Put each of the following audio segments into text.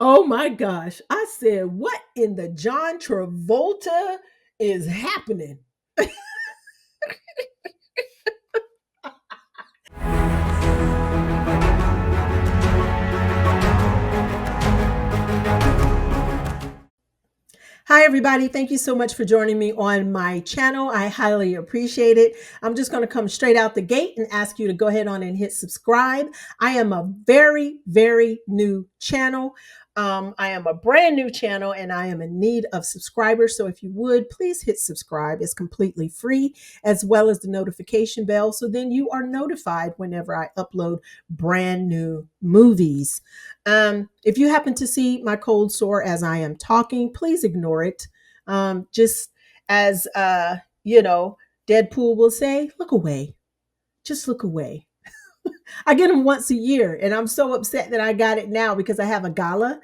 Oh my gosh. I said, what in the John Travolta is happening? Hi, everybody. Thank you so much for joining me on my channel. I highly appreciate it. I'm just going to come straight out the gate and ask you to go ahead on and hit subscribe. I am a very, very new channel. I am a brand new channel and I am in need of subscribers. So if you would, please hit subscribe. It's completely free, as well as the notification bell. So then you are notified whenever I upload brand new movies. If you happen to see my cold sore as I am talking, please ignore it. Just as Deadpool will say, look away. Just look away. I get them once a year, and I'm so upset that I got it now because I have a gala,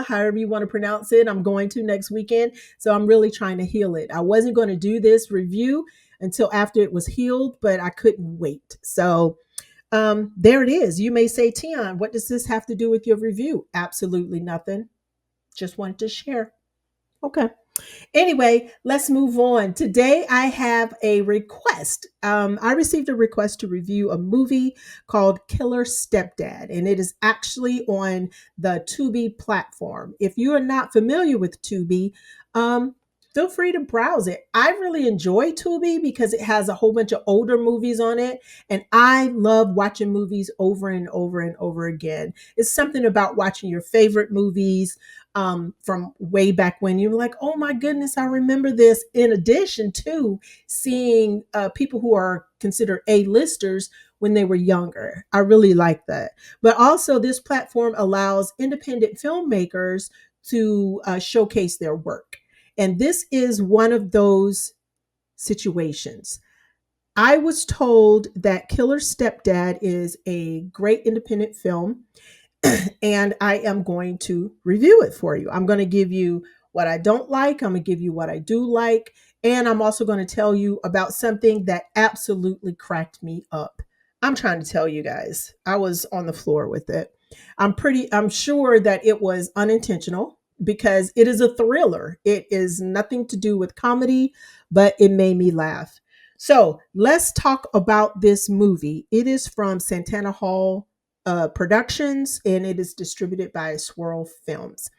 however you want to pronounce it. I'm going to next weekend, so I'm really trying to heal it. I wasn't going to do this review until after it was healed, but I couldn't wait. So there it is. You may say, Tionne, what does this have to do with your review? Absolutely nothing. Just wanted to share. Okay. Anyway, let's move on. Today, I have a request. I received a request to review a movie called Killer Stepdad, and it is actually on the Tubi platform. If you are not familiar with Tubi, um, feel free to browse it. I really enjoy Tubi because it has a whole bunch of older movies on it, and I love watching movies over and over and over again. It's something about watching your favorite movies from way back when. You're like, oh my goodness, I remember this. In addition to seeing people who are considered A-listers when they were younger. I really like that. But also, this platform allows independent filmmakers to showcase their work. And this is one of those situations. I was told that Killer Stepdad is a great independent film and I am going to review it for you. I'm going to give you what I don't like, I'm going to give you what I do like, and I'm also going to tell you about something that absolutely cracked me up. I'm trying to tell you guys, I was on the floor with it. I'm sure that it was unintentional because it is a thriller. It is nothing to do with comedy, but it made me laugh. So let's talk about this movie. It is from Santana Hall Productions, and it is distributed by Swirl Films.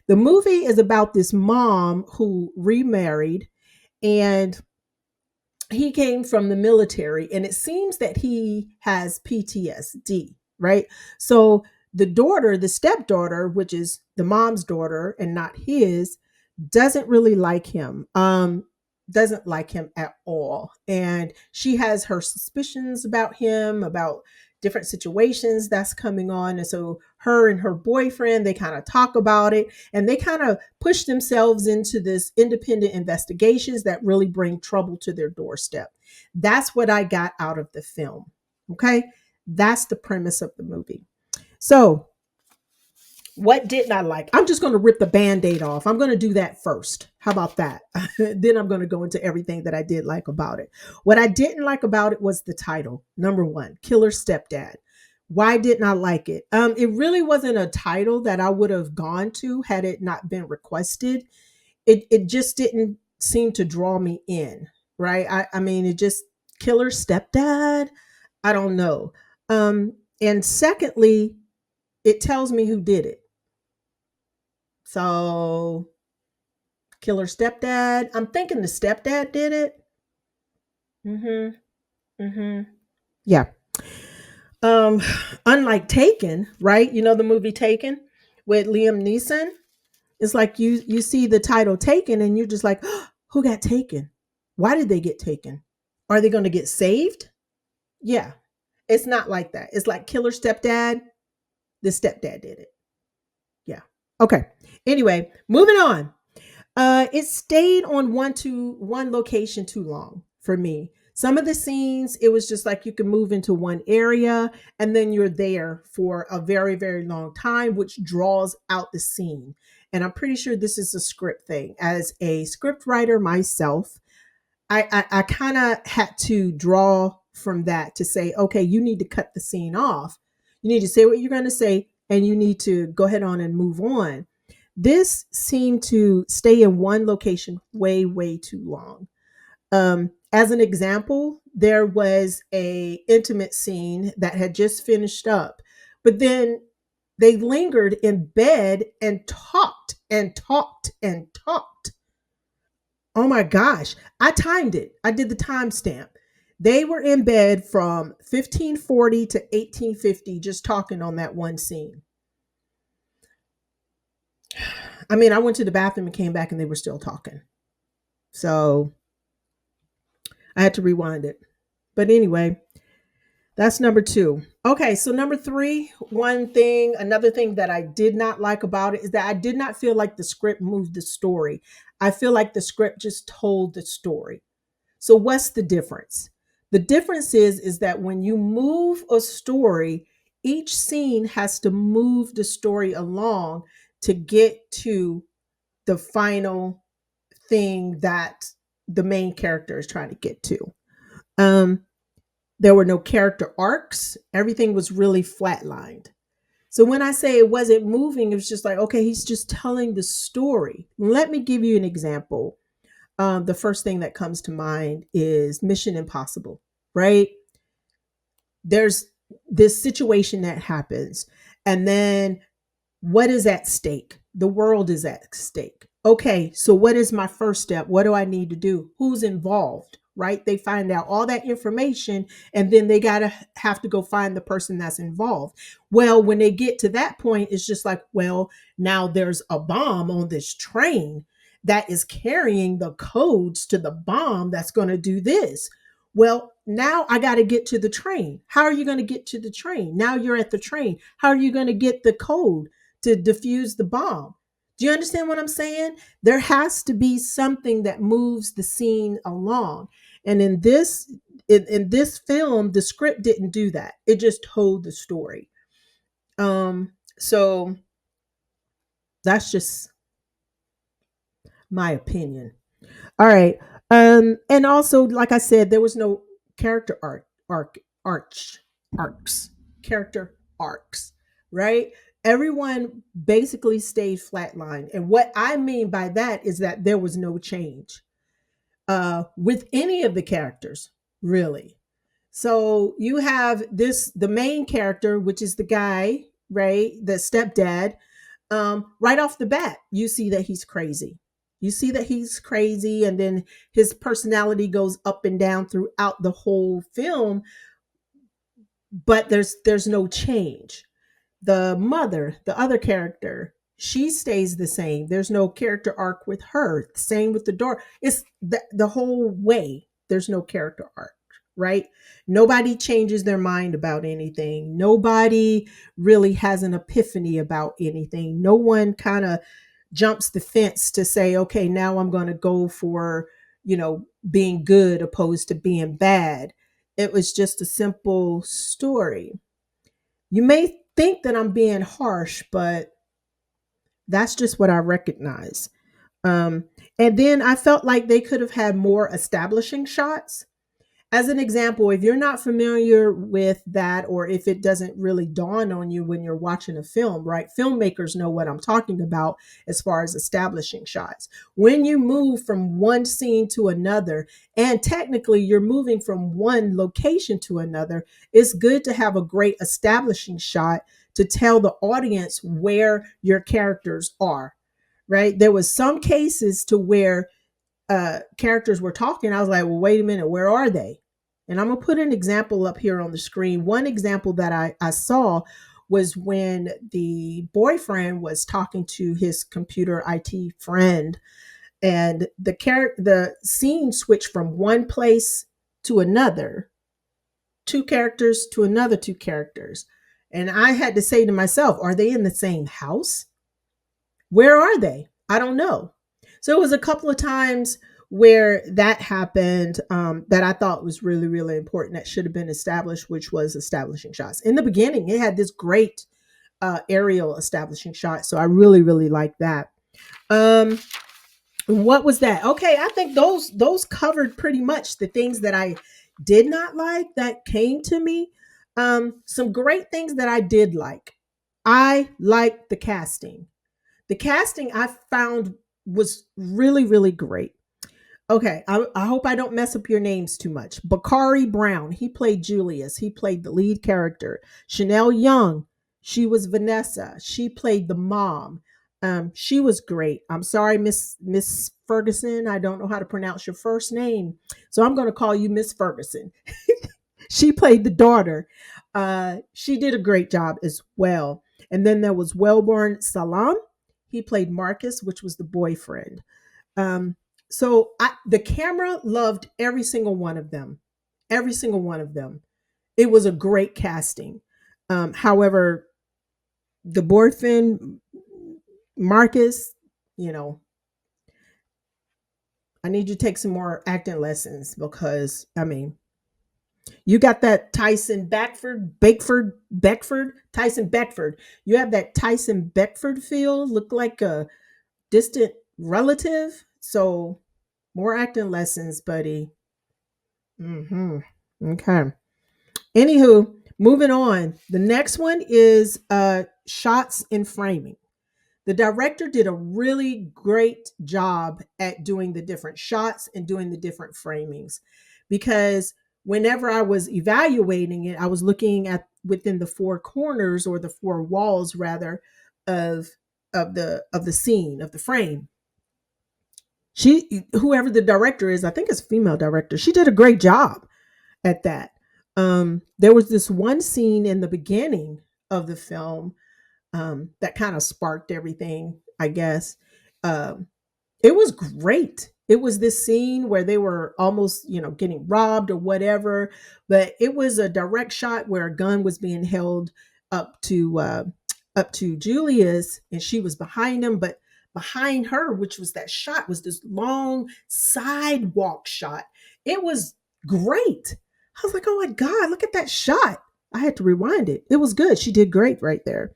The movie is about this mom who remarried, and he came from the military, and it seems that he has PTSD, right? So the daughter, the stepdaughter, which is the mom's daughter and not his, doesn't really like him. Doesn't like him at all. And she has her suspicions about him, about different situations that's coming on. And so her and her boyfriend, they kind of talk about it and they kind of push themselves into this independent investigations that really bring trouble to their doorstep. That's what I got out of the film. Okay. That's the premise of the movie. So what didn't I like? I'm just going to rip the band-aid off. I'm going to do that first. How about that? Then I'm going to go into everything that I did like about it. What I didn't like about it was the title. Number one, Killer Stepdad. Why didn't I like it? It really wasn't a title that I would have gone to had it not been requested. It just didn't seem to draw me in, right? I mean, it just Killer Stepdad. I don't know. And secondly, it tells me who did it. So, Killer Stepdad. I'm thinking the stepdad did it. Mm-hmm. Mm-hmm. Yeah. Um, Unlike Taken, right? You know the movie Taken with Liam Neeson? It's like you see the title Taken and you're just like, oh, who got taken? Why did they get taken? Are they going to get saved? Yeah. It's not like that. It's like Killer Stepdad. The stepdad did it. Yeah. Okay. Anyway, moving on. It stayed on one location too long for me. Some of the scenes, it was just like you can move into one area and then you're there for a very, very long time, which draws out the scene. And I'm pretty sure this is a script thing. As a script writer myself, I kind of had to draw from that to say, okay, you need to cut the scene off. You need to say what you're going to say, and you need to go ahead on and move on. This seemed to stay in one location way, way too long. As an example, there was a intimate scene that had just finished up, but then they lingered in bed and talked and talked and talked. Oh my gosh, I timed it. I did the timestamp. They were in bed from 1540 to 1850 just talking on that one scene. I mean, I went to the bathroom and came back and they were still talking. So I had to rewind it. But anyway, that's number two. Okay, so number three, another thing that I did not like about it is that I did not feel like the script moved the story. I feel like the script just told the story. So what's the difference? The difference is that when you move a story, each scene has to move the story along to get to the final thing that the main character is trying to get to. Um, there were no character arcs. Everything was really flatlined. So when I say it wasn't moving, it was just like, okay, he's just telling the story. Let me give you an example. The first thing that comes to mind is Mission Impossible, right? There's this situation that happens, and then what is at stake? The world is at stake. Okay, so what is my first step? What do I need to do? Who's involved? Right? They find out all that information and then they got to have to go find the person that's involved. Well, when they get to that point, it's just like, well, now there's a bomb on this train that is carrying the codes to the bomb that's going to do this. Well, now I got to get to the train. How are you going to get to the train? Now you're at the train. How are you going to get the code to defuse the bomb? Do you understand what I'm saying? There has to be something that moves the scene along. And in this film, the script didn't do that. It just told the story. So that's just my opinion. All right. And also, like I said, there was no character arch arcs, character arcs, right? Everyone basically stayed flatline. And what I mean by that is that there was no change with any of the characters, really. So you have the main character, which is the guy, right? The stepdad. Right off the bat, you see that he's crazy. You see that he's crazy, and then his personality goes up and down throughout the whole film, but there's no change. The mother, the other character, she stays the same. There's no character arc with her. Same with the daughter. It's the whole way. There's no character arc, right? Nobody changes their mind about anything. Nobody really has an epiphany about anything. No one kind of jumps the fence to say, okay, now I'm going to go for, being good opposed to being bad. It was just a simple story. You may think that I'm being harsh, but that's just what I recognize. Um, and then I felt like they could have had more establishing shots. As an example, if you're not familiar with that, or if it doesn't really dawn on you when you're watching a film, right? Filmmakers know what I'm talking about as far as establishing shots. When you move from one scene to another, and technically you're moving from one location to another, it's good to have a great establishing shot to tell the audience where your characters are, right? There was some cases to where characters were talking. I was like, well, wait a minute, where are they? And I'm gonna put an example up here on the screen. One example that I saw was when the boyfriend was talking to his computer IT friend, and the scene switched from one place to another, two characters to another two characters. And I had to say to myself, are they in the same house? Where are they? I don't know. So it was a couple of times where that happened, that I thought was really, really important, that should have been established, which was establishing shots. In the beginning, it had this great aerial establishing shot. So I really, really like that. Um, what was that? Okay, I think those covered pretty much the things that I did not like that came to me. Some great things that I did like. I like the casting. The casting I found was really, really great. Okay, I hope I don't mess up your names too much. Bakari Brown, he played Julius. He played the lead character. Chanel Young, she was Vanessa. She played the mom. She was great. I'm sorry, Miss Ferguson. I don't know how to pronounce your first name, so I'm going to call you Miss Ferguson. She played the daughter. She did a great job as well. And then there was Wellborn Salam. He played Marcus, which was the boyfriend. Um, the camera loved every single one of them. Every single one of them. It was a great casting. However, the boyfriend, Marcus, you know, I need you to take some more acting lessons because, I mean, you got that Tyson Beckford. You have that Tyson Beckford feel, look like a distant relative. So, more acting lessons, buddy. Hmm. Okay. Anywho, moving on. The next one is shots and framing. The director did a really great job at doing the different shots and doing the different framings because whenever I was evaluating it, I was looking at within the four corners or the four walls rather of of the scene of the frame. She whoever the director is, I think it's a female director. She did a great job at that. There was this one scene in the beginning of the film that kind of sparked everything, I guess. Um, it was great. It was this scene where they were almost, getting robbed or whatever, but it was a direct shot where a gun was being held up to up to Julius, and she was behind him, but behind her, which was that shot, was this long sidewalk shot. It was great. I was like, oh my God, look at that shot. I had to rewind it. It was good. She did great right there.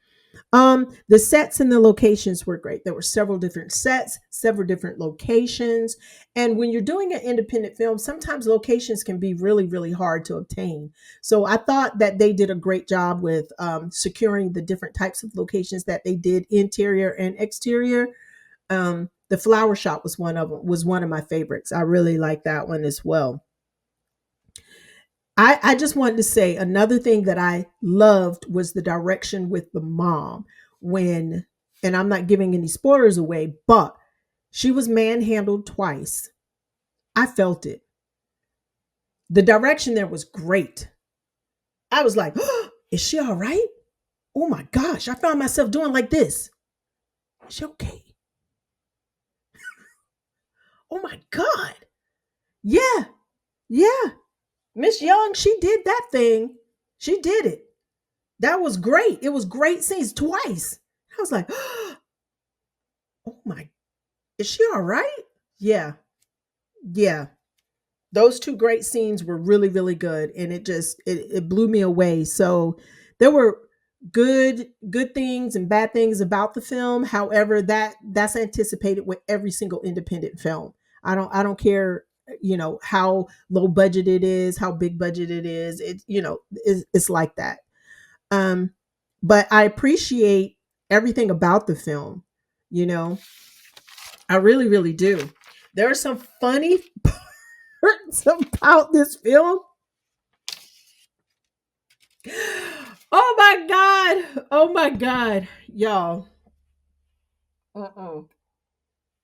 The sets and the locations were great. There were several different sets, several different locations. And when you're doing an independent film, sometimes locations can be really, really hard to obtain. So I thought that they did a great job with securing the different types of locations that they did, interior and exterior. The flower shop was one of my favorites. I really like that one as well. I just wanted to say another thing that I loved was the direction with the mom when, and I'm not giving any spoilers away, but she was manhandled twice. I felt it. The direction there was great. I was like, oh, is she all right? Oh my gosh, I found myself doing like this. Is she okay? Oh my God. Yeah, yeah. Miss Young, she did that thing. She did it. That was great. It was great scenes twice. I was like, oh my, is she all right? Yeah, yeah. Those two great scenes were really, really good. And it blew me away. So there were good things and bad things about the film. However, that's anticipated with every single independent film. I don't care, how low budget it is, how big budget it is. It's like that. Um, but I appreciate everything about the film. You know, I really, really do. There are some funny parts about this film. Oh my God. Oh my God. Y'all. Uh-uh.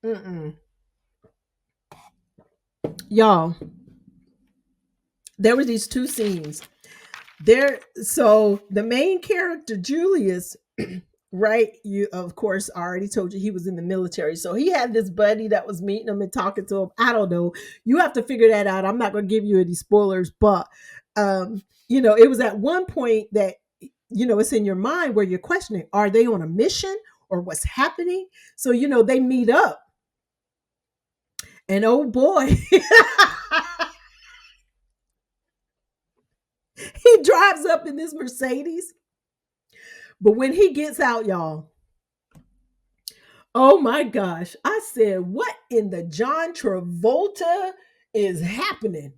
Mm-mm. Y'all, there were these two scenes. So the main character, Julius, right? You of course I already told you he was in the military. So he had this buddy that was meeting him and talking to him. I don't know. You have to figure that out. I'm not gonna give you any spoilers, but it was at one point that it's in your mind where you're questioning, are they on a mission or what's happening? So they meet up. And oh boy, he drives up in this Mercedes. But when he gets out, y'all, oh my gosh. I said, what in the John Travolta is happening?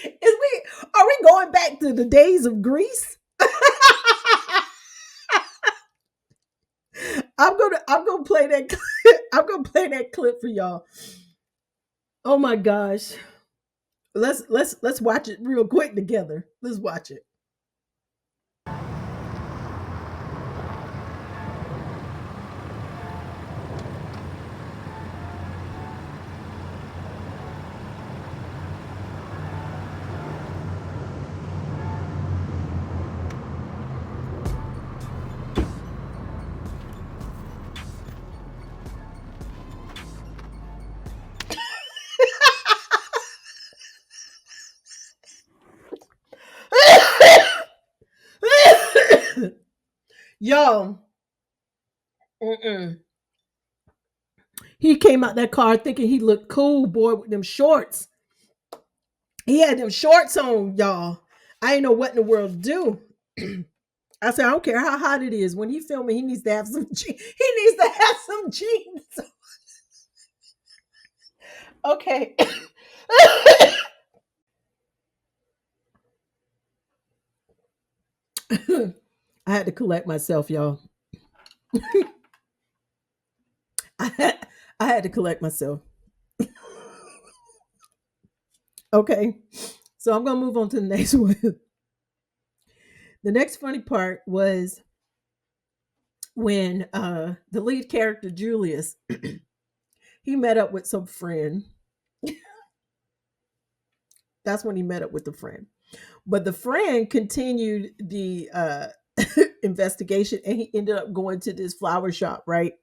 Are we going back to the days of Greece? I'm gonna play that I'm gonna play that clip for y'all. Oh my gosh. Let's watch it real quick together. Let's watch it. Yo, mm-mm. He came out that car thinking he looked cool, boy, with them shorts. He had them shorts on, y'all. I ain't know what in the world to do. I said, I don't care how hot it is. When he filming, he needs to have some. He needs to have some jeans. Okay. I had to collect myself, y'all. I had to collect myself. Okay. So I'm gonna move on to the next one. The next funny part was when the lead character Julius he met up with some friend. That's when he met up with the friend. But the friend continued the investigation and he ended up going to this flower shop, right?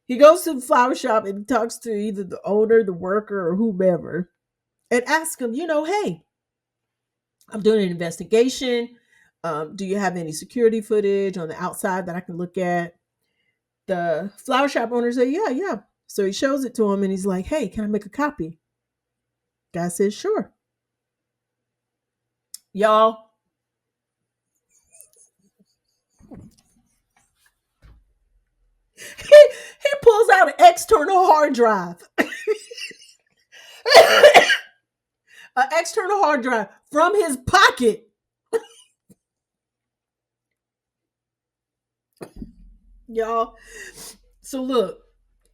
He goes to the flower shop and he talks to either the owner, the worker, or whomever, and asks him, hey, I'm doing an investigation. Do you have any security footage on the outside that I can look at? The flower shop owner said, yeah, yeah. So he shows it to him and he's like, hey, can I make a copy? Guy says, sure. Y'all, he pulls out an external hard drive. An external hard drive from his pocket. Y'all. So look,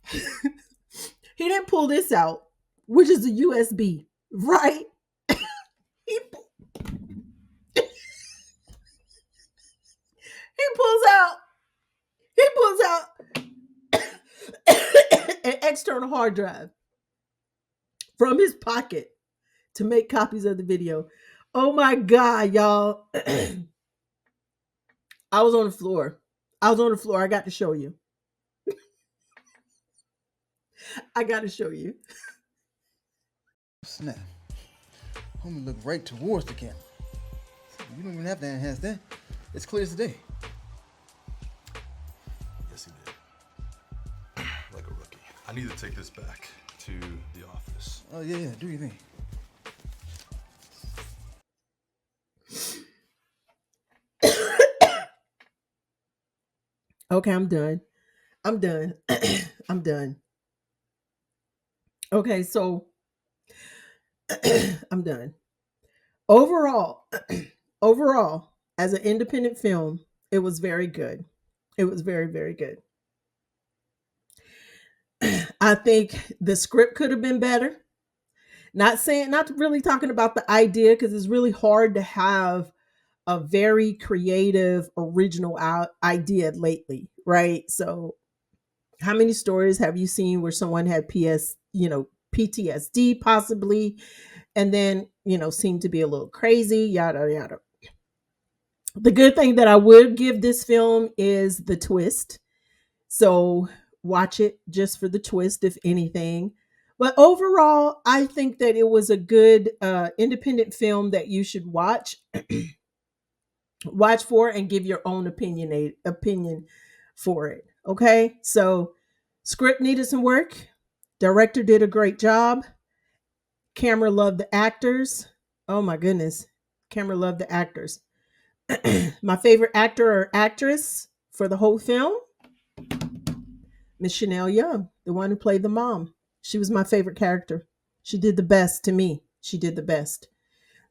he didn't pull this out, which is a USB, right? He, he pulls out, he pulls out an external hard drive from his pocket to make copies of the video. Oh my God, y'all. I was on the floor. I was on the floor. I got to show you. I got to show you. Snap. Homie look right towards the camera. You don't even have to enhance that. It's clear as day. Yes, he did. Like a rookie. I need to take this back to the office. Oh, yeah, do your thing. Okay, I'm done. I'm done. I'm done. Okay, so I'm done. Overall, overall, as an independent film, it was very good. It was very, very good. I think the script could have been better. Not really talking about the idea because it's really hard to have a very creative, original idea lately, right? So, how many stories have you seen where someone had PTSD possibly, and then seemed to be a little crazy, yada yada. The good thing that I would give this film is the twist. So watch it just for the twist, if anything. But overall, I think that it was a good independent film that you should watch for and give your own opinion for it. Okay, so script needed some work. Director did a great job. Camera loved the actors. Oh my goodness, camera loved the actors. My favorite actor or actress for the whole film, Miss Chanel Young, the one who played the mom. She was my favorite character. She did the best to me. She did the best.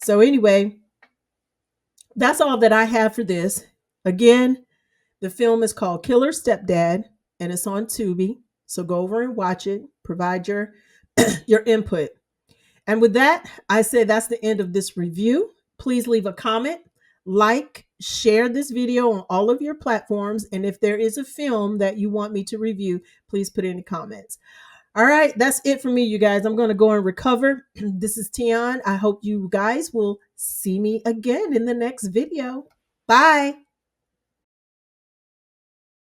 So anyway, that's all that I have for this. Again, the film is called Killer Stepdad and it's on Tubi. So go over and watch it. Provide your input. And with that, I say that's the end of this review. Please leave a comment, like, share this video on all of your platforms. And if there is a film that you want me to review, please put it in the comments. All right, that's it for me, you guys. I'm going to go and recover. This is Tionne. I hope you guys will see me again in the next video. Bye.